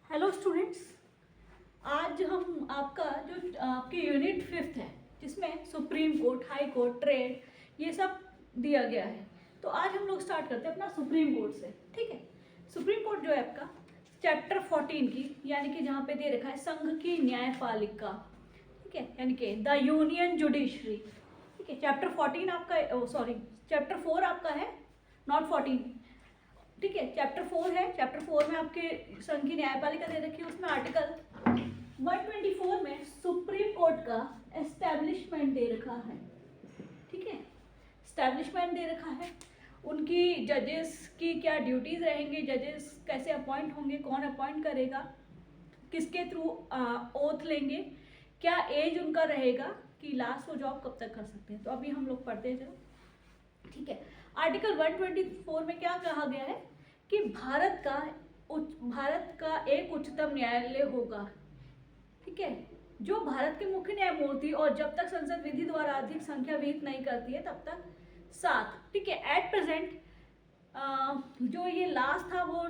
Hello students, आज हम आपका जो आपके यूनिट 5th है जिसमें supreme court, high court, trade ये सब दिया गया है। तो आज हम लोग स्टार्ट करते हैं अपना सुप्रीम कोर्ट से। ठीक है, सुप्रीम कोर्ट जो है आपका चैप्टर 14 की, यानी कि जहाँ पे दे रखा है संघ की न्यायपालिका। ठीक है, यानी कि द यूनियन जुडिशरी। ठीक है, चैप्टर 14 आपका, सॉरी चैप्टर 4 आपका है, नॉट 14। ठीक है, चैप्टर 4 है। चैप्टर 4 में आपके संघ की न्यायपालिका दे रखी है। उसमें आर्टिकल 124 में सुप्रीम कोर्ट का एस्टैब्लिशमेंट दे रखा है। ठीक है, एस्टैब्लिशमेंट दे रखा है। उनकी जजेस की क्या ड्यूटीज रहेंगे, जजेस कैसे अपॉइंट होंगे, कौन अपॉइंट करेगा, किसके थ्रू ओथ लेंगे, क्या एज उनका रहेगा कि लास्ट वो जॉब कब तक कर सकते हैं। तो अभी हम लोग पढ़ते चलो। ठीक है, आर्टिकल 124 में क्या कहा गया है कि भारत का एक उच्चतम न्यायालय होगा। ठीक है, जो भारत के मुख्य न्यायमूर्ति और जब तक संसद विधि द्वारा अधिक संख्या विहित नहीं करती है तब तक 7। ठीक है, एट प्रेजेंट जो ये लास्ट था वो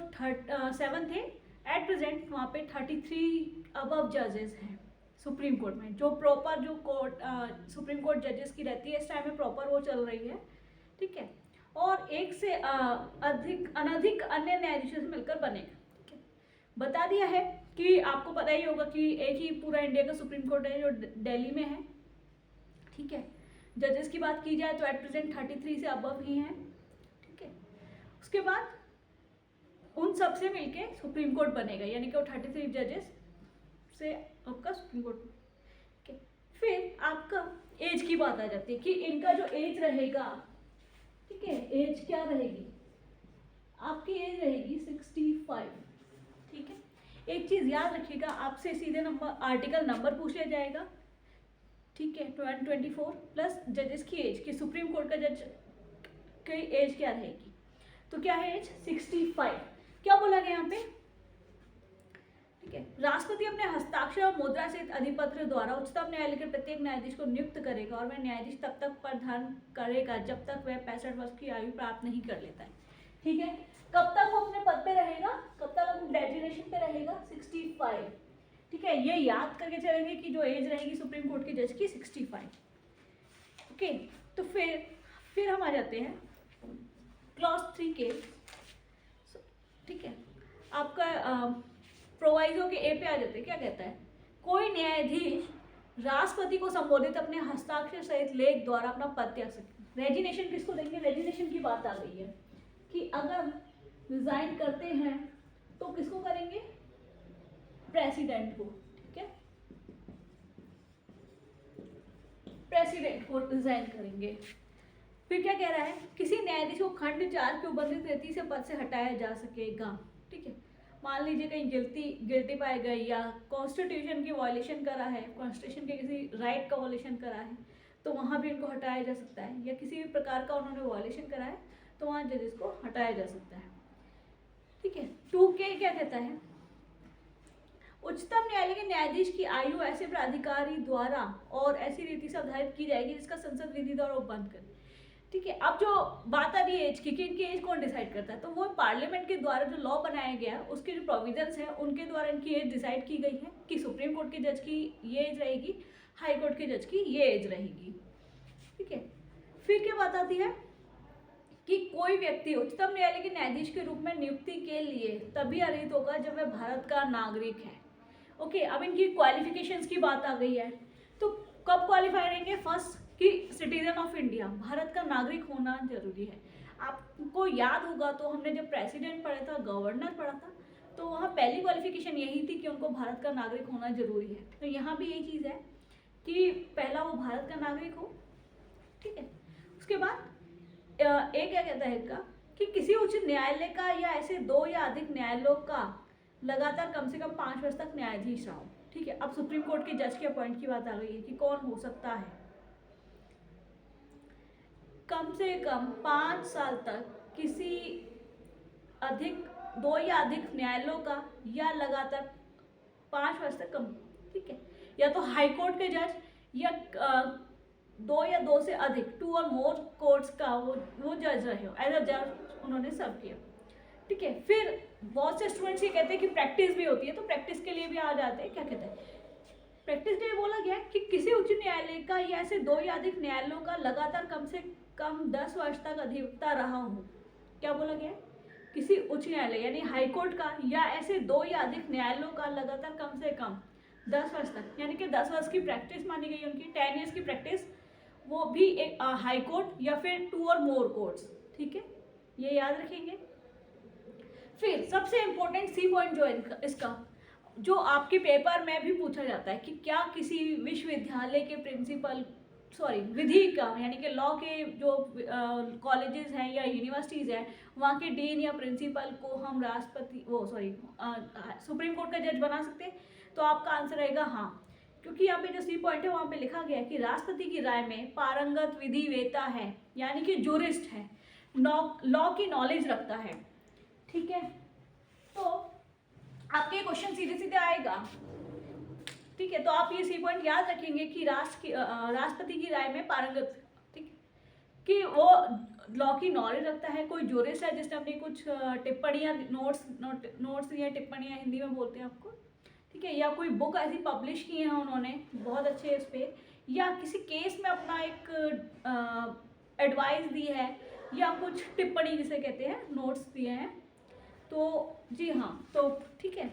7 थे। एट प्रेजेंट वहाँ पे 33 अबव जजेस हैं सुप्रीम कोर्ट में। जो प्रॉपर जो कोर्ट सुप्रीम कोर्ट जजेस की रहती है इस टाइम में प्रॉपर वो चल रही है। ठीक है, और एक से अनधिक अन्य न्यायाधीशों से मिलकर बनेगा। ठीक है, बता दिया है कि आपको पता ही होगा कि एक ही पूरा इंडिया का सुप्रीम कोर्ट है जो दिल्ली में है। ठीक है, जजेस की बात की जाए तो एट प्रेजेंट 33 से अबव ही हैं। ठीक है, उसके बाद उन सब से मिलके सुप्रीम कोर्ट बनेगा, यानी कि वो 33 जजेस से आपका सुप्रीम कोर्ट। ठीक है, फिर आपका एज की बात आ जाती है कि इनका जो एज रहेगा। ठीक है, एज क्या रहेगी, आपकी एज रहेगी 65। ठीक है, एक चीज याद रखिएगा, आपसे सीधे आर्टिकल नंबर पूछ लिया जाएगा। ठीक है, 124 प्लस जजेस की एज, कि सुप्रीम कोर्ट का जज की एज क्या रहेगी। तो क्या है एज 65। क्या बोला गया यहाँ पे। ठीक है, राष्ट्रपति अपने हस्ताक्षर और मुद्रा सहित अधिपत्र द्वारा उच्चतम न्यायालय के प्रत्येक न्यायाधीश को नियुक्त करेगा और वह न्यायाधीश तब तक प्रदान करेगा जब तक वह 65 वर्ष की आयु प्राप्त नहीं कर लेता है। ठीक है, कब तक वो अपने पद पे रहेगा, कब तक डेजिग्नेशन पे रहेगा, 65। ठीक है, ये याद करके चलेंगे कि जो एज रहेगी सुप्रीम कोर्ट के जज की 65। ओके, तो फिर हम आ जाते हैं क्लॉज 3 के। ठीक है, आपका प्रोवाइजो के ए पे आ जाते हैं। क्या कहता है, कोई न्यायाधीश राष्ट्रपति को संबोधित अपने हस्ताक्षर सहित लेख द्वारा अपना पद त्याग सकते। रेजिग्नेशन किसको देंगे, रेजिग्नेशन की बात आ गई है कि अगर रिजाइन करते हैं तो किसको करेंगे, प्रेसिडेंट को। ठीक है, प्रेसिडेंट को रिजाइन करेंगे। फिर क्या कह रहा है, किसी न्यायाधीश को खंड 4 की उल्लंघित रीति से पद से हटाया जा सकेगा। ठीक है, मान लीजिए कहीं गिल्टी पाए गए या कॉन्स्टिट्यूशन की वायलेशन करा है, कॉन्स्टिट्यूशन के किसी राइट का वायलेशन करा है तो वहाँ भी इनको हटाया जा सकता है, या किसी भी प्रकार का उन्होंने वायलेशन करा है तो वहाँ जजेस को हटाया जा सकता है। ठीक है, 2K क्या कहता है, उच्चतम न्यायालय के न्यायाधीश की आयु ऐसे प्राधिकारी द्वारा और ऐसी रीति से निर्धारित की जाएगी जिसका संसद विधि द्वारा उपबंध करे। ठीक है, अब जो बात आ रही है एज की, कि इनकी एज कौन डिसाइड करता है, तो वो पार्लियामेंट के द्वारा जो लॉ बनाया गया है उसके जो प्रोविजंस हैं उनके द्वारा इनकी एज डिसाइड की गई है कि सुप्रीम कोर्ट के जज की ये एज रहेगी, हाई कोर्ट के जज की ये एज रहेगी। ठीक है, फिर क्या बात आती है कि कोई व्यक्ति उच्चतम न्यायालय के न्यायाधीश के रूप में नियुक्ति के लिए तभी अर्हित होगा जब वह भारत का नागरिक है। ओके, अब इनकी क्वालिफिकेशंस की बात आ गई है, तो कब क्वालिफाई रहेंगे, फर्स्ट कि सिटीजन ऑफ इंडिया, भारत का नागरिक होना जरूरी है। आपको याद होगा तो हमने जब प्रेसिडेंट पढ़ा था, गवर्नर पढ़ा था, तो वहाँ पहली क्वालिफिकेशन यही थी कि उनको भारत का नागरिक होना जरूरी है। तो यहाँ भी यही चीज़ है कि पहला वो भारत का नागरिक हो। ठीक है, उसके बाद एक क्या कहता है इनका कि किसी उच्च न्यायालय का या ऐसे 2 या अधिक न्यायालयों का लगातार कम से कम 5 वर्ष तक न्यायाधीश रहा हो। ठीक है, अब सुप्रीम कोर्ट के जज के अपॉइंट की बात आ गई है कि कौन हो सकता है, कम से कम 5 साल तक किसी अधिक 2 या अधिक न्यायालयों का, या लगातार 5 वर्ष तक कम। ठीक है, या तो हाई कोर्ट के जज या 2 या 2 से अधिक 2 और मोर कोर्ट्स का वो जज रहे हो, एज अ जज उन्होंने सर्व किया। ठीक है, फिर बहुत से स्टूडेंट्स ये कहते हैं कि प्रैक्टिस भी होती है, तो प्रैक्टिस के लिए भी आ जाते हैं। क्या कहते हैं प्रैक्टिस के लिए बोला गया है कि किसी उच्च न्यायालय का या ऐसे 2 या अधिक न्यायालयों का लगातार कम से कम 10 वर्ष तक अधिवक्ता रहा हो। क्या बोला गया है, किसी उच्च न्यायालय यानी हाईकोर्ट का या ऐसे 2 या अधिक न्यायालयों का लगातार कम से कम 10 वर्ष तक, यानी कि 10 वर्ष की प्रैक्टिस मानी गई उनकी, 10 ईयर्स की प्रैक्टिस, वो भी एक हाई कोर्ट या फिर 2 और मोर कोर्ट्स। ठीक है, ये याद रखेंगे। फिर सबसे इम्पोर्टेंट सी पॉइंट जो है इसका, जो आपके पेपर में भी पूछा जाता है कि क्या किसी विश्वविद्यालय के प्रिंसिपल विधि का यानी कि लॉ के जो कॉलेजेस हैं या यूनिवर्सिटीज़ हैं वहाँ के डीन या प्रिंसिपल को हम राष्ट्रपति सुप्रीम कोर्ट का जज बना सकते हैं। तो आपका आंसर रहेगा हाँ, क्योंकि यहाँ पे जो सी पॉइंट है वहाँ पे लिखा गया है कि राष्ट्रपति की राय में पारंगत विधि वेता है, यानी कि जूरिस्ट है, लॉ की नॉलेज रखता है। ठीक है, तो आपके क्वेश्चन सीधे सीधे आएगा। ठीक है, तो आप ये सी पॉइंट याद रखेंगे कि राष्ट्रपति की राय में पारंगत, ठीक, कि वो लॉ की नॉलेज रखता है, कोई जूरिस्ट है जिसने अपनी कुछ टिप्पणियाँ नोट्स या टिप्पणियाँ हिंदी में बोलते हैं आपको, ठीक है, या कोई बुक ऐसी पब्लिश की है उन्होंने बहुत अच्छे इस पे, या किसी केस में अपना एक एडवाइस दी है या कुछ टिप्पणी जिसे कहते हैं नोट्स दिए हैं। तो जी हाँ, तो ठीक है,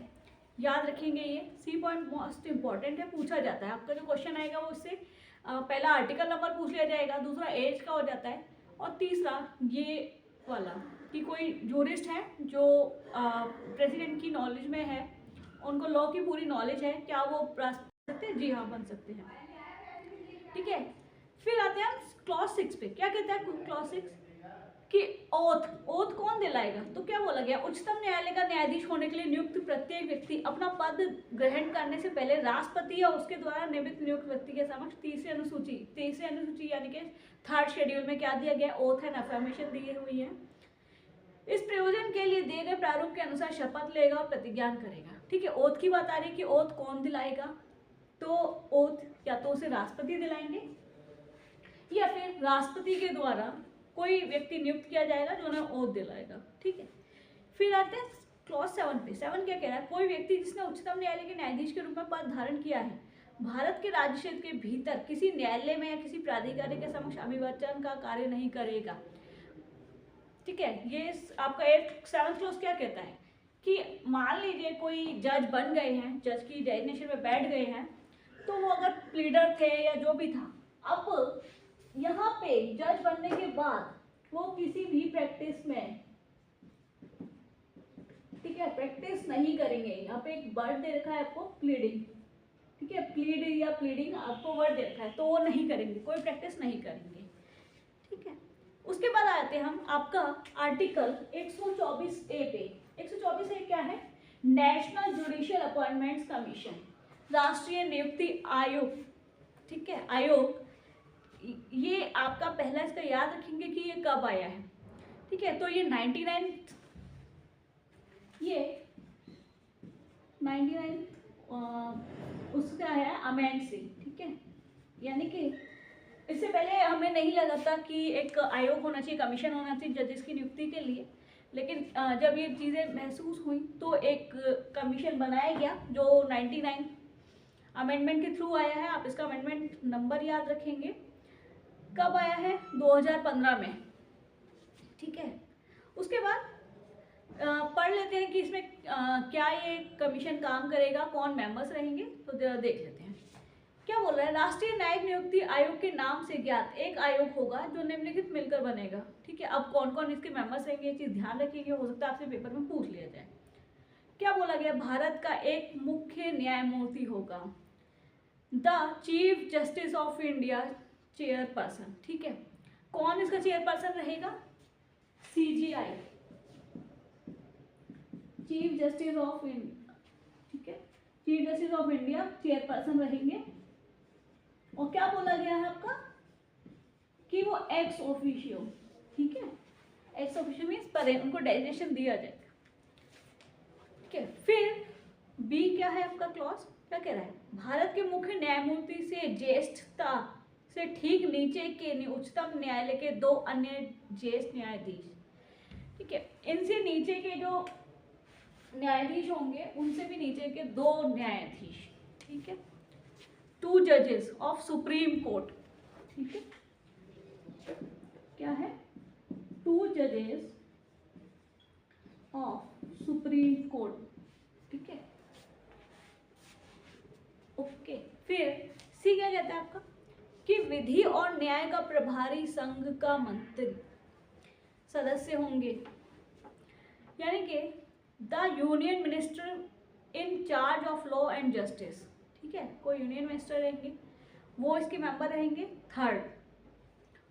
याद रखेंगे ये सी पॉइंट मोस्ट इम्पॉर्टेंट है, पूछा जाता है। आपका जो क्वेश्चन आएगा वो उससे पहला आर्टिकल नंबर पूछ लिया जाएगा, दूसरा एज का हो जाता है, और तीसरा ये वाला कि कोई जूरिस्ट है जो प्रेसिडेंट की नॉलेज में है, उनको लॉ की पूरी नॉलेज है, क्या वो बन सकते हैं? जी हाँ, बन सकते हैं। ठीक है, फिर आते हैं क्लॉज 6 पे। क्या कहता है क्लॉज 6 कि ओथ कौन दिलाएगा? तो क्या बोला गया, उच्चतम न्यायालय का न्यायाधीश होने के लिए नियुक्त प्रत्येक व्यक्ति अपना पद ग्रहण करने से पहले राष्ट्रपति या उसके द्वारा नियमित नियुक्त व्यक्ति के समक्ष तीसरी अनुसूची यानी कि 3rd शेड्यूल में क्या दिया गया, ओथ एंड अफर्मेशन दी हुई है। इस प्रयोजन के लिए दिए गए प्रारूप के अनुसार शपथ लेगा और प्रतिज्ञान करेगा। ठीक है, ओथ की बात आ रही है कि ओथ कौन दिलाएगा, तो ओथ या तो उसे राष्ट्रपति दिलाएंगे या फिर राष्ट्रपति के द्वारा कोई व्यक्ति नियुक्त किया जाएगा जो उन्हें ओथ दिलाएगा। ठीक है, फिर आते हैं क्लॉज 7 पे। 7 क्या कह रहा है, कोई व्यक्ति जिसने उच्चतम न्यायालय के न्यायाधीश के रूप में पद धारण किया है भारत के राज्य क्षेत्र के भीतर किसी न्यायालय में या किसी प्राधिकारी के समक्ष अभिवर्चन का कार्य नहीं करेगा। ठीक है, ये आपका 7th क्लॉज क्या कहता है कि मान लीजिए कोई जज बन गए हैं, जज की डेजिग्नेशन में बैठ गए हैं, तो वो अगर प्लीडर थे या जो भी था, अब यहाँ पे जज बनने के बाद वो किसी भी प्रैक्टिस में, ठीक है, प्रैक्टिस नहीं करेंगे। यहाँ पे एक वर्ड दे रखा है आपको प्लीडिंग, ठीक है, प्लीड या प्लीडिंग आपको वर्ड दे रखा है, तो वो नहीं करेंगे, कोई प्रैक्टिस नहीं करेंगे। ठीक है, उसके बाद आते हैं हम आपका आर्टिकल 124A पे। 124A क्या है, नेशनल जुडिशियल अपॉइंटमेंट्स कमीशन, राष्ट्रीय नियुक्ति आयोग। ठीक है, आयोग, ये आपका पहला इसका याद रखेंगे कि ये कब आया है। ठीक है, तो ये 99 उसका है अमेंड से। ठीक है, यानी कि इससे पहले हमें नहीं लगा था कि एक आयोग होना चाहिए, कमीशन होना चाहिए जजेस की नियुक्ति के लिए, लेकिन जब ये चीज़ें महसूस हुई तो एक कमीशन बनाया गया जो 99 अमेंडमेंट के थ्रू आया है। आप इसका अमेंडमेंट नंबर याद रखेंगे, कब आया है, 2015 में। ठीक है, उसके बाद पढ़ लेते हैं कि इसमें क्या ये कमीशन काम करेगा, कौन मेंबर्स रहेंगे, तो देख लेते हैं। क्या बोल रहा है, राष्ट्रीय न्यायिक नियुक्ति आयोग के नाम से ज्ञात एक आयोग होगा जो निम्नलिखित मिलकर बनेगा। ठीक है, अब कौन कौन इसके मेंबर्स रहेंगे, ये चीज़ ध्यान रखिएगा, हो सकता है आपसे पेपर में पूछ लिया जाए। क्या बोला गया, भारत का एक मुख्य न्यायमूर्ति होगा, the chief justice of India chairperson. ठीक है, कौन इसका चेयरपर्सन रहेगा, CJI, chief justice of India. ठीक है, chief justice of India chairperson रहेंगे। और क्या बोला गया है आपका कि वो एक्स ऑफिशियो, ठीक है, एक्स ऑफिशियो मीन्स पर उनको डेजिग्नेशन दिया जाएगा। ठीक है, फिर बी क्या है आपका क्लॉज, क्या कह रहा है, भारत के मुख्य न्यायमूर्ति से ज्येष्ठता से ठीक नीचे के उच्चतम न्यायालय के 2 अन्य ज्येष्ठ न्यायाधीश। ठीक है। इनसे नीचे के जो न्यायाधीश होंगे उनसे भी नीचे के 2 न्यायाधीश, ठीक है, 2 जजेस ऑफ सुप्रीम कोर्ट, ठीक है, क्या है, 2 जजेस ऑफ सुप्रीम कोर्ट, ठीक है, ओके। फिर सी क्या कहता है आपका कि विधि और न्याय का प्रभारी संघ का मंत्री सदस्य होंगे, यानी कि the union minister in charge of law and justice, ठीक है, कोई यूनियन मिनिस्टर रहेंगे, वो इसके मेंबर रहेंगे। थर्ड,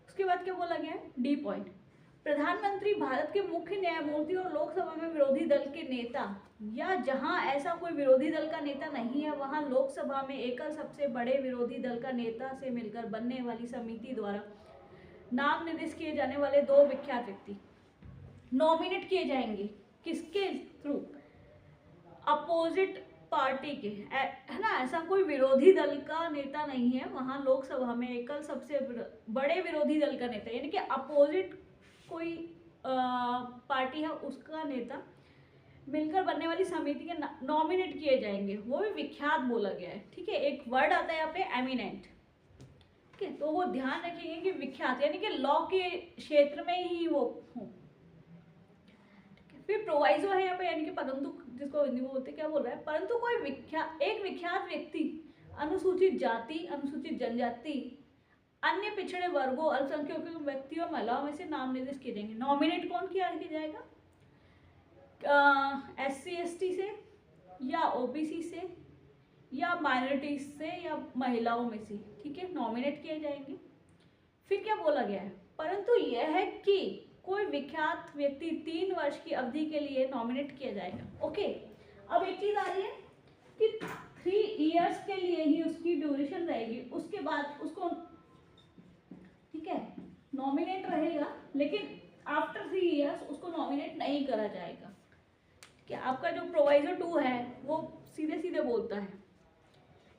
उसके बाद क्या बोला गया है, डी पॉइंट, प्रधानमंत्री भारत के मुख्य न्यायमूर्ति और लोकसभा में विरोधी दल के नेता, या जहां ऐसा कोई विरोधी दल का नेता नहीं है वहां लोकसभा में एकल सबसे बड़े विरोधी दल का नेता से मिलकर बनने वाली समिति द्वारा नाम निर्दिष्ट किए जाने वाले 2 विख्यात व्यक्ति नॉमिनेट किए जाएंगे। किसके थ्रू, अपोजिट पार्टी के, है ना, ऐसा कोई विरोधी दल का नेता नहीं है वहां लोकसभा में एकल सबसे बड़े विरोधी दल का नेता, यानी कि अपोजिट कोई पार्टी है उसका नेता मिलकर बनने वाली समिति के नॉमिनेट किए जाएंगे, वो भी विख्यात बोला गया है, ठीक है। एक वर्ड आता है यहाँ पे एमिनेंट, ठीक है, तो वो ध्यान रखेंगे कि विख्यात यानी कि लॉ के क्षेत्र में ही वो हो। फिर प्रोवाइजो है यहाँ पे, यानी कि परंतु, जिसको हिंदी में बोलते क्या बोल रहा है, परंतु कोई एक विख्यात व्यक्ति अनुसूचित जाति, अनुसूचित जनजाति, अन्य पिछड़े वर्गों, अल्पसंख्यकों व्यक्तियों, महिलाओं में से नाम निर्दिष्ट किए जाएंगे। नॉमिनेट कौन किया जाएगा, SC ST से या OBC से या माइनॉरिटी से या महिलाओं में से, ठीक है, नॉमिनेट किए जाएंगे। फिर क्या बोला गया है, परंतु यह है कि कोई विख्यात व्यक्ति 3 वर्ष की अवधि के लिए नॉमिनेट किया जाएगा। ओके, अब एक चीज आ रही है कि 3 इयर्स के लिए ही उसकी ड्यूरेशन रहेगी, उसके बाद उसको, ठीक है, नॉमिनेट रहेगा, लेकिन आफ्टर 3 इयर्स उसको नॉमिनेट नहीं करा जाएगा। कि आपका जो प्रोवाइजो 2 है वो सीधे सीधे बोलता है,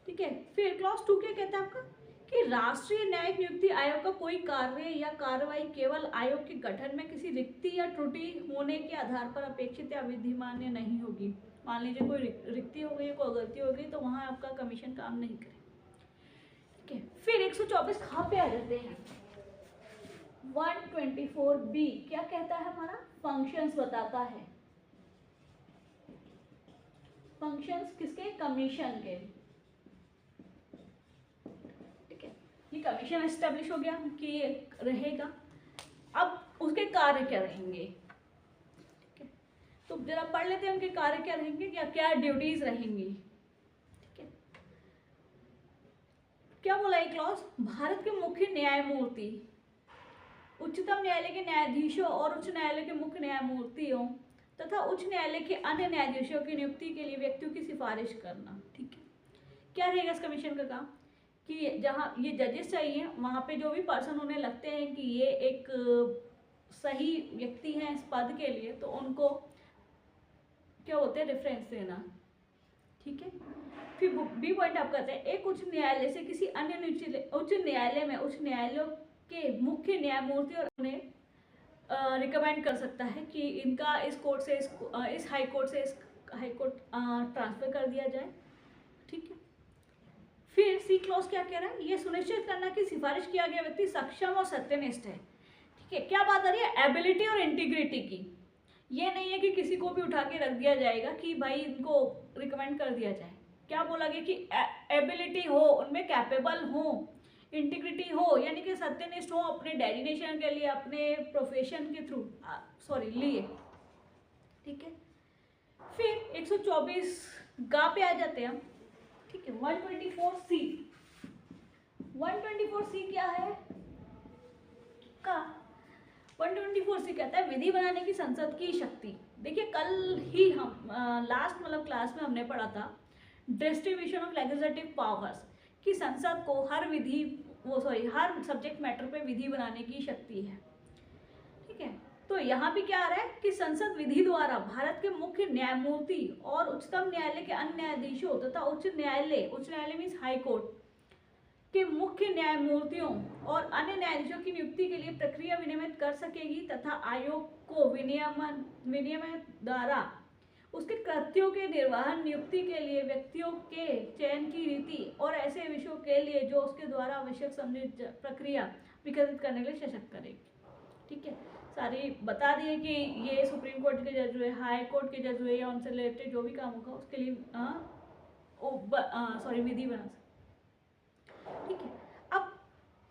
ठीक है। फिर क्लॉज 2 क्या कहता है आपका कि राष्ट्रीय न्यायिक नियुक्ति आयोग का कोई कार्य या कार्रवाई केवल आयोग के गठन में किसी रिक्ति या त्रुटि होने के आधार पर अपेक्षित या विधिमान्य नहीं होगी। मान लीजिए कोई रिक्ति हो गई, कोई गलती हो गई, तो वहां आपका कमीशन काम नहीं करे, ठीक है। फिर 124 कहाँ पे आ जाते हैं, 124B क्या कहता है, हमारा फंक्शंस बताता है, फंक्शंस किसके, कमीशन के, ठीक है। ये कमीशन एस्टेब्लिश हो गया कि ये रहेगा, अब उसके कार्य क्या रहेंगे, ठीक है, तो जरा पढ़ लेते हैं उनके कार्य क्या रहेंगे, क्या क्या ड्यूटीज रहेंगी, ठीक है। क्या बोला है क्लॉज, भारत के मुख्य न्यायमूर्ति, उच्चतम न्यायालय के न्यायाधीशों और उच्च न्यायालय के मुख्य न्यायमूर्तियों तथा उच्च न्यायालय के अन्य न्यायाधीशों की नियुक्ति के लिए व्यक्तियों की सिफारिश करना, ठीक है। क्या रहेगा इस कमीशन का काम कि जहाँ ये जजेस चाहिए वहाँ पे जो भी पर्सन उन्हें लगते हैं कि ये एक सही व्यक्ति हैं इस पद के लिए, तो उनको क्या बोलते हैं, रेफरेंस देना, ठीक है। फिर बी पॉइंट आप कहते हैं, एक उच्च न्यायालय से किसी अन्य उच्च न्यायालय में उच्च न्यायालयों के मुख्य न्यायमूर्ति और उन्हें रिकमेंड कर सकता है कि इनका इस कोर्ट से इस हाई कोर्ट से इस हाई कोर्ट ट्रांसफर कर दिया जाए, ठीक है। फिर सी क्लॉज क्या कह रहा है, ये सुनिश्चित करना कि सिफारिश किया गया व्यक्ति सक्षम और सत्यनिष्ठ है, ठीक है। क्या बात आ रही है, एबिलिटी और इंटीग्रिटी की, ये नहीं है कि किसी को भी उठा के रख दिया जाएगा कि भाई इनको रिकमेंड कर दिया जाए। क्या बोला गया कि एबिलिटी हो, उनमें कैपेबल हो, इंटीग्रिटी हो, यानी कि सत्यनिष्ठ हो अपने डेडिकेशन के लिए, अपने प्रोफेशन के थ्रू लिए, ठीक है। फिर 124 गा पे आ जाते हैं हम, ठीक है। 124C, 124C क्या है का, 124C कहता है विधि बनाने की संसद की शक्ति। देखिए कल ही हम लास्ट क्लास में हमने पढ़ा था डिस्ट्रीब्यूशन ऑफ लेजिस्लेटिव पावर्स कि संसद को हर सब्जेक्ट मैटर पे विधि बनाने की शक्ति है, ठीक है। तो यहाँ भी क्या आ रहा है कि संसद विधि द्वारा भारत के मुख्य न्यायमूर्ति और उच्चतम न्यायालय के अन्य न्यायाधीशों तथा उच्च न्यायालय मीन्स हाई कोर्ट के मुख्य न्यायमूर्तियों और अन्य न्यायाधीशों की नियुक्ति के लिए प्रक्रिया विनियमित कर सकेगी तथा आयोग को विनियमन द्वारा उसके कृत्यों के निर्वहन, नियुक्ति के लिए व्यक्तियों के चयन की रीति और ऐसे विषयों के लिए जो उसके द्वारा आवश्यक समझी प्रक्रिया विकसित करने के लिए सशक्त करेगी। ठीक है, सारी बता दिए कि ये सुप्रीम कोर्ट के जज हुए, हाई कोर्ट के जज हुए या उनसे रिलेटेड जो भी काम होगा उसके लिए विधि बना सकते। ठीक है, अब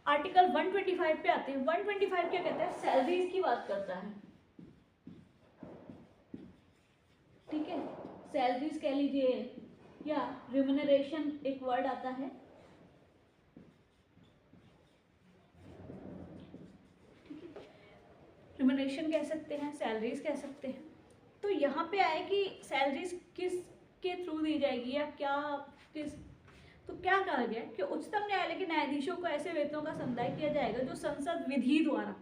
आर्टिकल 125 पे आते हैं। 125 क्या कहता है? सैलरीज की बात करता है। ठीक है, सैलरीज कह लीजिए या रिम्यूनरेशन एक वर्ड आता है। ठीक है, रिम्यूनरेशन कह सकते हैं, सैलरीज कह सकते हैं। तो यहाँ पे आए कि सैलरीज किस के थ्रू दी जाएगी या क्या तो क्या कहा गया कि उच्चतम न्यायालय के न्यायाधीशों को ऐसे वेतनों का संदाय किया जाएगा जो संसद विधि द्वारा,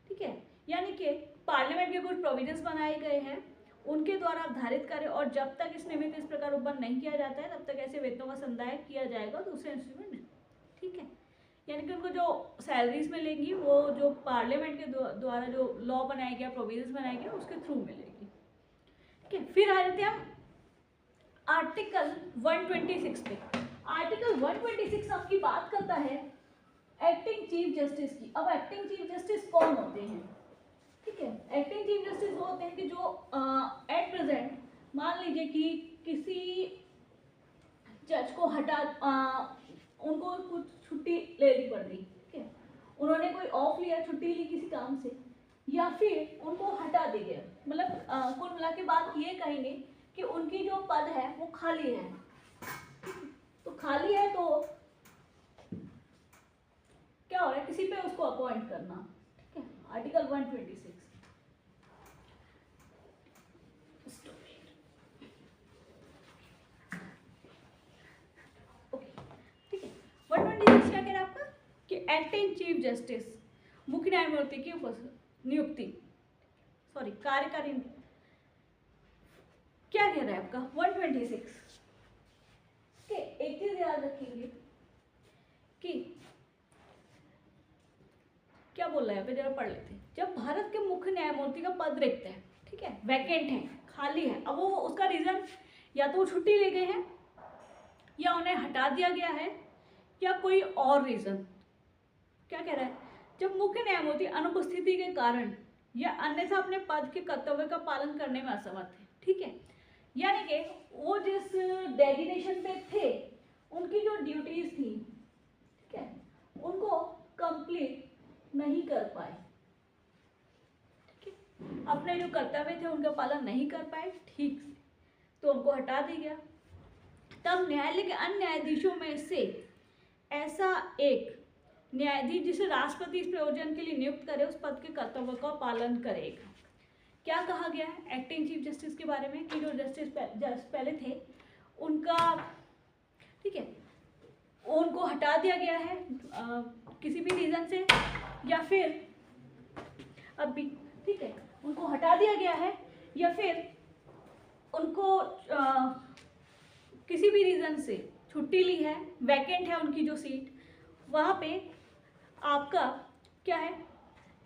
ठीक है, यानी कि पार्लियामेंट के कुछ प्रोविजंस बनाए गए हैं उनके द्वारा निर्धारित करें, और जब तक इस निमित्त इस प्रकार उपबंध नहीं किया जाता है तब तक ऐसे वेतनों का संदाय किया जाएगा दूसरे इंस्ट्रूमेंट। ठीक है, यानी कि उनको जो सैलरीज मिलेंगी वो जो पार्लियामेंट के द्वारा जो लॉ बनाया गया, प्रोविजंस बनाए गए उसके थ्रू मिलेगी। ठीक है, फिर आ जाते हैं हम आर्टिकल 126 पे। आर्टिकल 126 आपकी बात करता है एक्टिंग चीफ जस्टिस की। अब एक्टिंग चीफ जस्टिस कौन होते हैं? ठीक है, एक्टिंग चीफ जस्टिस वो होते हैं कि जो एट प्रेजेंट मान लीजिए कि किसी जज को उनको कुछ छुट्टी लेनी पड़ गई, ठीक है, उन्होंने कोई ऑफ लिया, छुट्टी ली किसी काम से, या फिर उनको हटा दिया गया, मतलब कुल मिला के बात ये कहेंगे कि उनकी जो पद है वो खाली है। तो खाली है तो क्या हो रहा है, किसी पे उसको अपॉइंट करना। ठीक है, आर्टिकल 126। ठीक है, 126 क्या कह रहा है आपका कि एक्टिंग चीफ जस्टिस, मुख्य न्यायमूर्ति की नियुक्ति, कार्यकारी, क्या कह रहा है आपका 126 के एक चीज याद रखेंगे कि क्या बोल रहा है, जरा पढ़ लेते हैं। जब भारत के मुख्य न्यायमूर्ति का पद रिक्त है, ठीक है, वैकेंट है, खाली है, अब वो उसका रीजन या तो वो छुट्टी ले गए हैं या उन्हें हटा दिया गया है या कोई और रीजन। क्या कह रहा है, जब मुख्य न्यायमूर्ति अनुपस्थिति के कारण या अन्यथा अपने पद के कर्तव्य का पालन करने में असमर्थ है, ठीक है, यानी कि वो जिस डेजिग्नेशन पे थे उनकी जो ड्यूटीज थी, ठीक है, उनको कंप्लीट नहीं कर पाए, ठीक है, अपने जो कर्तव्य थे उनका पालन नहीं कर पाए ठीक से, तो उनको हटा दिया गया। तब न्यायालय के अन्य न्यायाधीशों में से ऐसा एक न्यायाधीश जिसे राष्ट्रपति इस प्रयोजन के लिए नियुक्त करे उस पद के कर्तव्य का पालन करेगा। क्या कहा गया है एक्टिंग चीफ जस्टिस के बारे में कि जो जस्टिस पहले थे उनका, ठीक है, उनको हटा दिया गया है किसी भी रीजन से, या फिर अभी, ठीक है, उनको हटा दिया गया है या फिर उनको किसी भी रीजन से छुट्टी ली है, वैकेंट है उनकी जो सीट, वहाँ पे आपका क्या है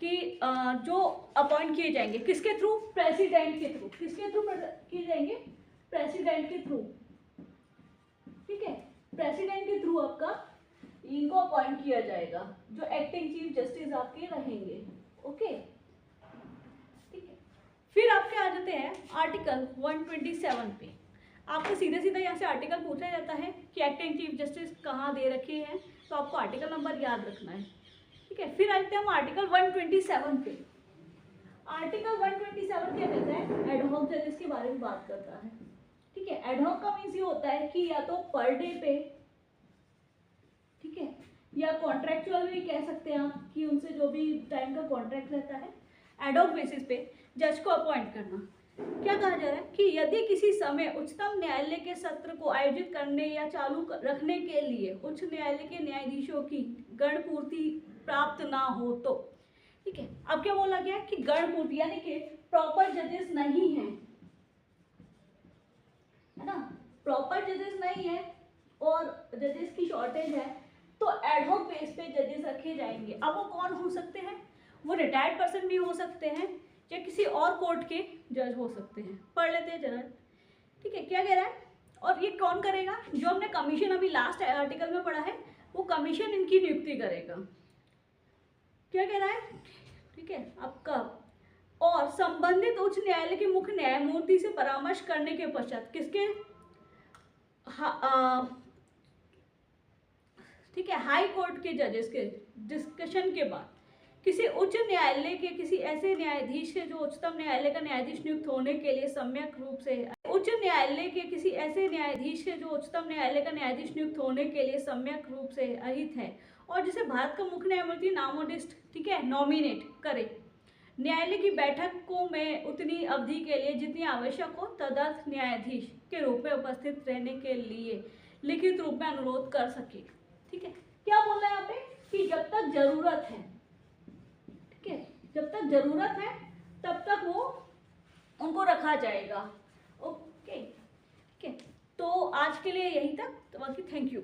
कि जो अपॉइंट किए जाएंगे किसके थ्रू, प्रेसिडेंट के थ्रू, किसके थ्रू किए जाएंगे, प्रेसिडेंट के थ्रू, ठीक है, प्रेसिडेंट के थ्रू आपका इनको अपॉइंट किया जाएगा जो एक्टिंग चीफ जस्टिस आपके रहेंगे। ओके, ठीक है, फिर आपके आ जाते हैं आर्टिकल 127 पे। आपको सीधे सीधे यहाँ से आर्टिकल पूछा जाता है कि एक्टिंग चीफ जस्टिस कहाँ दे रखे हैं, तो आपको आर्टिकल नंबर याद रखना है। ठीक है, फिर आते हैं हम आर्टिकल 127 पे। आर्टिकल 127 क्या कहता है, एडहॉक जजेस के बारे में बात करता है। ठीक है, एडहॉक का मीन्स ये होता है कि या तो पर डे पे, ठीक है, या कॉन्ट्रेक्चुअल भी कह सकते हैं आप कि उनसे जो भी टाइम का कॉन्ट्रैक्ट रहता है, एडहॉक बेसिस पे जज को अपॉइंट करना। क्या कहा जा रहा है कि यदि किसी समय उच्चतम न्यायालय के सत्र को आयोजित करने या चालू रखने के लिए उच्च न्यायालय के न्यायाधीशों की गणपूर्ति प्राप्त ना हो तो, ठीक है, अब क्या बोला गया कि गणपूर्ति यानी कि प्रॉपर जजेस नहीं है, है ना, प्रॉपर जजेस नहीं है और जजेस की शॉर्टेज है, तो एडहॉक बेस पे जजेस रखे जाएंगे। अब वो कौन हो सकते हैं? वो रिटायर्ड पर्सन भी हो सकते हैं या किसी और कोर्ट के जज हो सकते हैं। पढ़ लेते हैं जरा, ठीक है, क्या कह रहा है। और ये कौन करेगा? जो हमने कमीशन अभी लास्ट आर्टिकल में पढ़ा है, वो कमीशन इनकी नियुक्ति करेगा। क्या कह रहा है, ठीक है आपका। और संबंधित उच्च न्यायालय के मुख्य न्यायमूर्ति से परामर्श करने के पश्चात, किसके, ठीक है, हाई कोर्ट के जजेस के डिस्कशन के बाद किसी उच्च न्यायालय के किसी ऐसे न्यायाधीश के जो उच्चतम न्यायालय का न्यायाधीश नियुक्त होने के लिए सम्यक रूप से, उच्च न्यायालय के किसी ऐसे न्यायाधीश के जो उच्चतम न्यायालय का न्यायाधीश नियुक्त होने के लिए सम्यक रूप से अहित है और जिसे भारत का मुख्य न्यायमूर्ति नामोदिष्ट, ठीक है, नॉमिनेट करे, न्यायालय की बैठकों में उतनी अवधि के लिए जितनी आवश्यक हो तदर्थ न्यायाधीश के रूप में उपस्थित रहने के लिए लिखित रूप में अनुरोध कर सके। ठीक है, क्या बोल रहा है यहाँ पे कि जब तक जरूरत है, ठीक है, जब तक जरूरत है तब तक वो उनको रखा जाएगा। ओके, ठीक है, तो आज के लिए यहीं तक, तो बाकी थैंक यू।